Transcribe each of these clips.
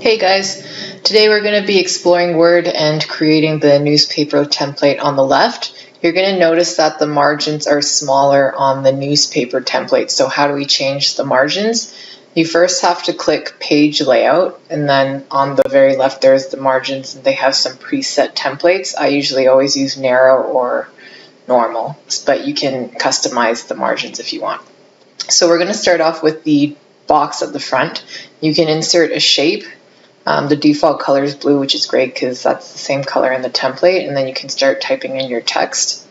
Hey guys, today we're going to be exploring Word and creating the newspaper template on the left. You're going to notice that the margins are smaller on the newspaper template. So how do we change the margins? You first have to click Page Layout, and then on the very left there's the margins, and they have some preset templates. I usually always use narrow or normal, but you can customize the margins if you want. So we're going to start off with the box at the front. You can insert a shape. The default color is blue, which is great because that's the same color in the template, and then you can start typing in your text.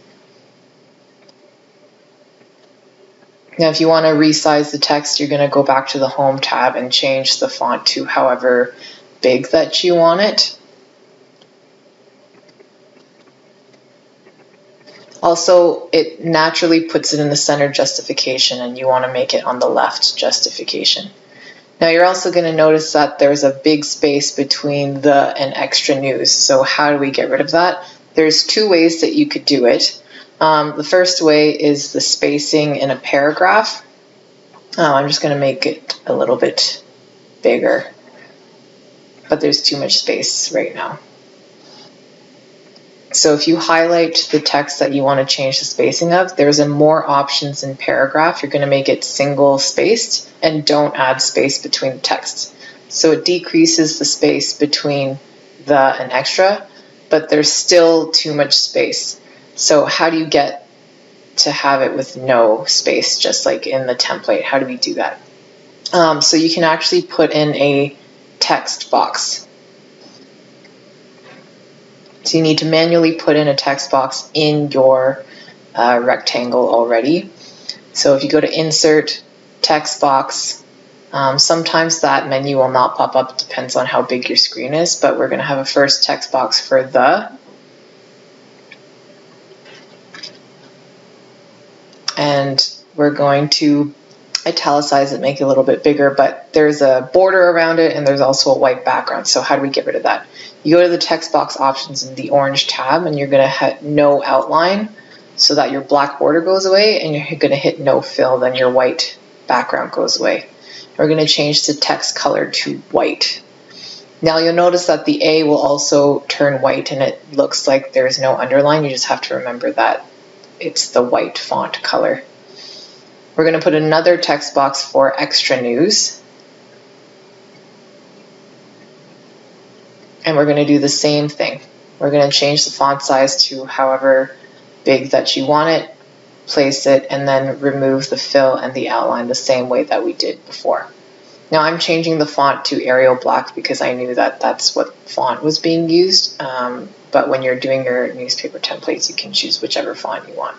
Now if you want to resize the text, you're going to go back to the Home tab and change the font to however big that you want it. Also, it naturally puts it in the center justification, and you want to make it on the left justification. Now you're also going to notice that there's a big space between the and extra news. So how do we get rid of that? There's two ways that you could do it. The first way is the spacing in a paragraph. I'm just going to make it a little bit bigger, but there's too much space right now. So if you highlight the text that you want to change the spacing of, there's a more options in paragraph. You're going to make it single spaced and don't add space between the text. So it decreases the space between the and extra, but there's still too much space. So how do you get to have it with no space, just like in the template? How do we do that? So you can actually put in a text box. So you need to manually put in a text box in your rectangle already. So if you go to Insert, Text Box, sometimes that menu will not pop up. It depends on how big your screen is, but we're going to have a first text box for the. And we're going to italicize it, make it a little bit bigger, but there's a border around it and there's also a white background. So how do we get rid of that? You go to the text box options in the orange tab, and you're going to hit no outline so that your black border goes away, and you're going to hit no fill, then your white background goes away. We're going to change the text color to white. Now you'll notice that the A will also turn white and it looks like there's no underline. You just have to remember that it's the white font color. We're going to put another text box for extra news. And we're going to do the same thing. We're going to change the font size to however big that you want it, place it, and then remove the fill and the outline the same way that we did before. Now I'm changing the font to Arial Black because I knew that that's what font was being used. But when you're doing your newspaper templates, you can choose whichever font you want.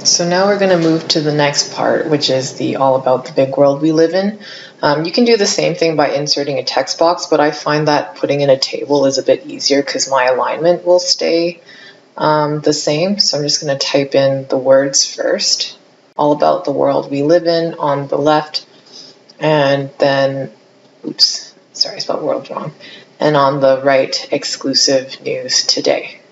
So now we're going to move to the next part, which is the all about the big world we live in. You can do the same thing by inserting a text box, but I find that putting in a table is a bit easier because my alignment will stay the same. So I'm just going to type in the words first, all about the world we live in on the left, and then, oops, sorry, I spelled world wrong, and on the right, exclusive news today.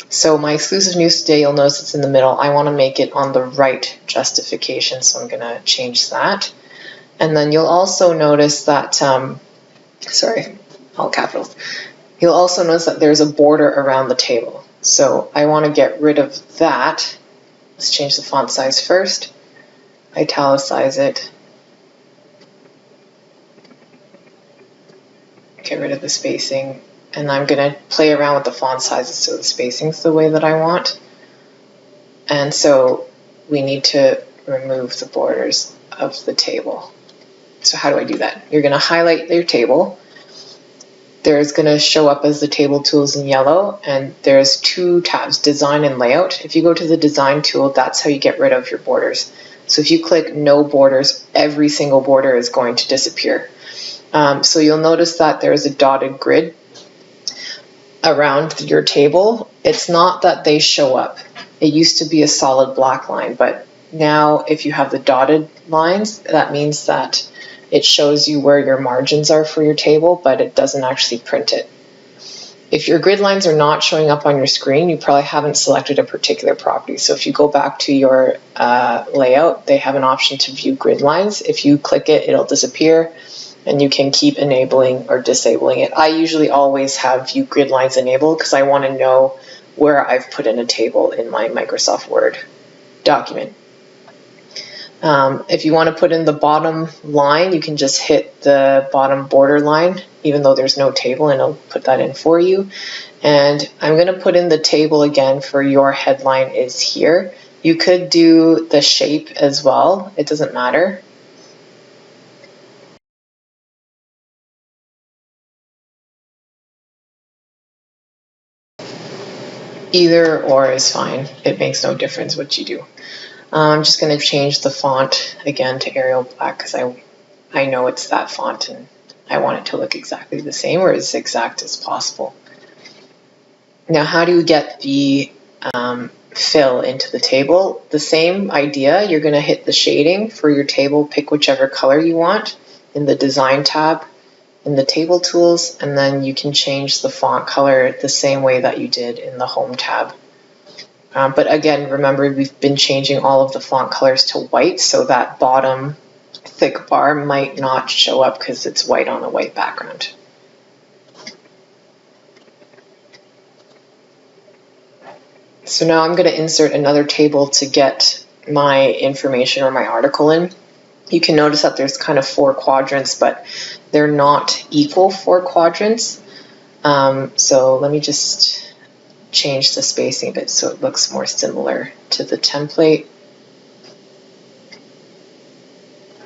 So my exclusive news today, you'll notice it's in the middle. I want to make it on the right justification, so I'm going to change that. And then you'll also notice that, sorry, all capitals. You'll also notice that there's a border around the table. So I want to get rid of that. Let's change the font size first. Italicize it. Get rid of the spacing. And I'm going to play around with the font sizes so the spacing's the way that I want. And so we need to remove the borders of the table. So how do I do that? You're going to highlight your table, there's going to show up as the table tools in yellow, and there's two tabs, design and layout. If you go to the design tool, that's how you get rid of your borders. So if you click no borders, every single border is going to disappear. So you'll notice that there's a dotted grid around your table. It's not that they show up. It used to be a solid black line, but now if you have the dotted lines, that means that it shows you where your margins are for your table, but it doesn't actually print it. If your grid lines are not showing up on your screen, you probably haven't selected a particular property. So if you go back to your layout, they have an option to view grid lines. If you click it, it'll disappear, and you can keep enabling or disabling it. I usually always have view grid lines enabled because I want to know where I've put in a table in my Microsoft Word document. If you want to put in the bottom line, you can just hit the bottom border line, even though there's no table, and it'll put that in for you. And I'm going to put in the table again for your headline is here. You could do the shape as well. It doesn't matter. Either or is fine. It makes no difference what you do. I'm just going to change the font again to Arial Black because I know it's that font and I want it to look exactly the same or as exact as possible. Now, how do you get the fill into the table? The same idea. You're going to hit the shading for your table, pick whichever color you want in the Design tab, in the Table Tools, and then you can change the font color the same way that you did in the Home tab. But again, remember, we've been changing all of the font colors to white, so that bottom thick bar might not show up because it's white on a white background. So now I'm going to insert another table to get my information or my article in. You can notice that there's kind of 4 quadrants, but they're not equal 4 quadrants. So let me just change the spacing a bit so it looks more similar to the template.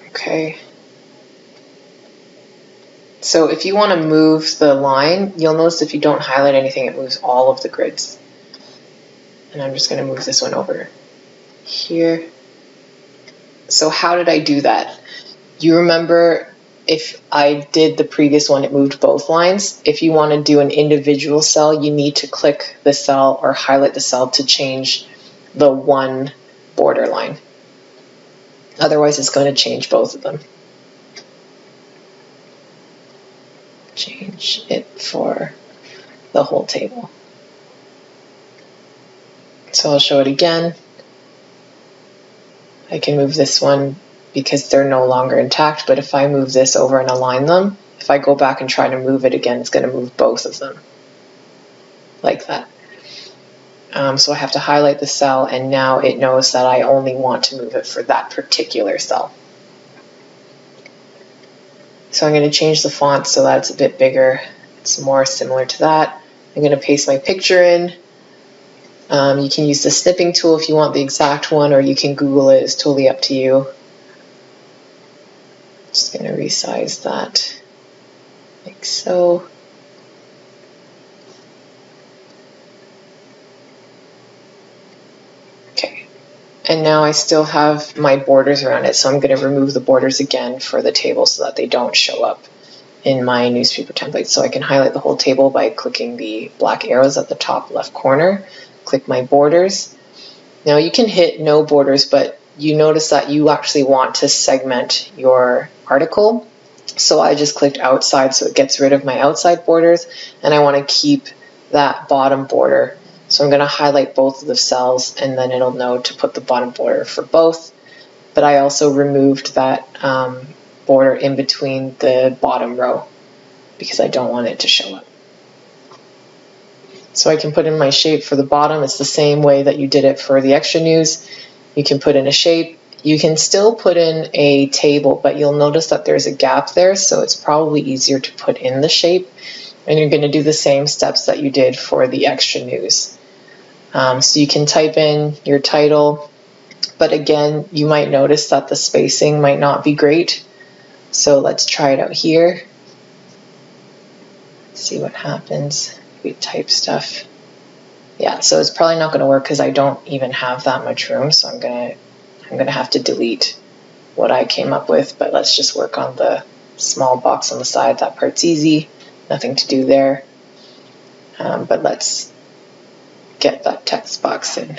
Okay. So if you want to move the line, you'll notice if you don't highlight anything, it moves all of the grids. And I'm just going to move this one over here. So how did I do that? You remember if I did the previous one, it moved both lines. If you want to do an individual cell, you need to click the cell or highlight the cell to change the one border line. Otherwise, it's going to change both of them. Change it for the whole table. So I'll show it again. I can move this one because they're no longer intact, but if I move this over and align them, if I go back and try to move it again, it's going to move both of them, like that. So I have to highlight the cell, and now it knows that I only want to move it for that particular cell. So I'm going to change the font so that it's a bit bigger. It's more similar to that. I'm going to paste my picture in. You can use the snipping tool if you want the exact one, or you can Google it. It's totally up to you. Just going to resize that like so. Okay, and now I still have my borders around it, so I'm going to remove the borders again for the table so that they don't show up in my newspaper template. So I can highlight the whole table by clicking the black arrows at the top left corner, click my borders. Now you can hit no borders, but you notice that you actually want to segment your article. So I just clicked outside, so it gets rid of my outside borders, and I want to keep that bottom border. So I'm going to highlight both of the cells, and then it'll know to put the bottom border for both. But I also removed that border in between the bottom row because I don't want it to show up. So I can put in my shape for the bottom. It's the same way that you did it for the extra news. You can put in a shape. You can still put in a table, but you'll notice that there's a gap there, so it's probably easier to put in the shape. And you're going to do the same steps that you did for the extra news. So you can type in your title, but again, you might notice that the spacing might not be great. So let's try it out here. See what happens. We type stuff. Yeah, so it's probably not going to work because I don't even have that much room, so I'm gonna have to delete what I came up with, but let's just work on the small box on the side. That part's easy, nothing to do there. But let's get that text box in.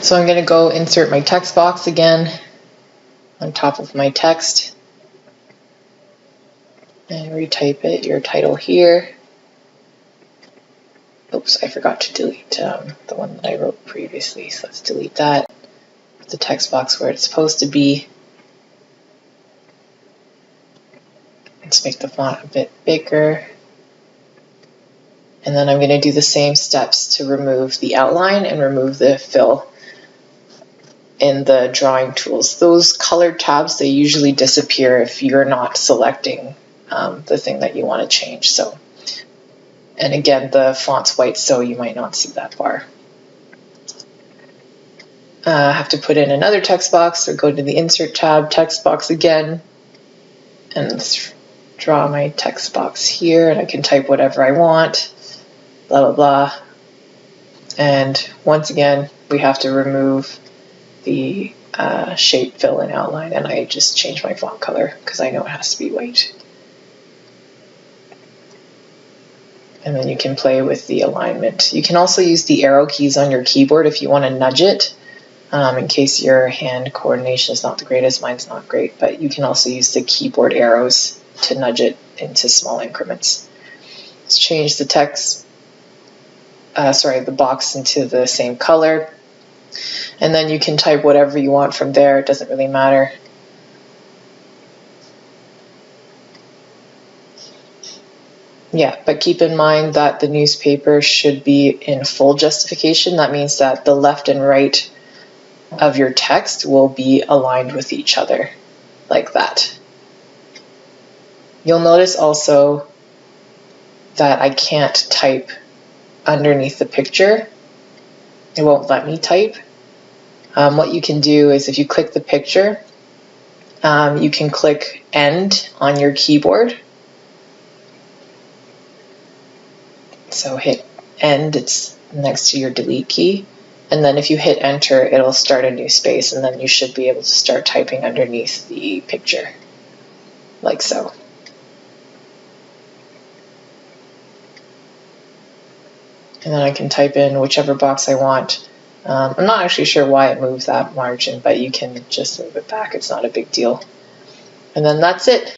So I'm going to go insert my text box again on top of my text and retype it, your title here. Oops, I forgot to delete the one that I wrote previously, so let's delete that. Put the text box where it's supposed to be. Let's make the font a bit bigger. And then I'm going to do the same steps to remove the outline and remove the fill in the drawing tools. Those colored tabs, they usually disappear if you're not selecting the thing that you want to change. So, and again, the font's white, so you might not see that bar. I have to put in another text box, so go to the Insert tab, text box again, and draw my text box here, and I can type whatever I want, blah, blah, blah. And once again, we have to remove the shape, fill, and outline, and I just changed my font color because I know it has to be white. And then you can play with the alignment. You can also use the arrow keys on your keyboard if you want to nudge it, in case your hand coordination is not the greatest. Mine's not great, but you can also use the keyboard arrows to nudge it into small increments. Let's change the text, the box into the same color. And then you can type whatever you want from there. It doesn't really matter. Yeah, but keep in mind that the newspaper should be in full justification. That means that the left and right of your text will be aligned with each other, like that. You'll notice also that I can't type underneath the picture. It won't let me type. What you can do is if you click the picture, you can click End on your keyboard. So hit End, it's next to your delete key. And then if you hit Enter, it'll start a new space, and then you should be able to start typing underneath the picture, like so. And then I can type in whichever box I want. I'm not actually sure why it moved that margin, but you can just move it back. It's not a big deal. And then that's it.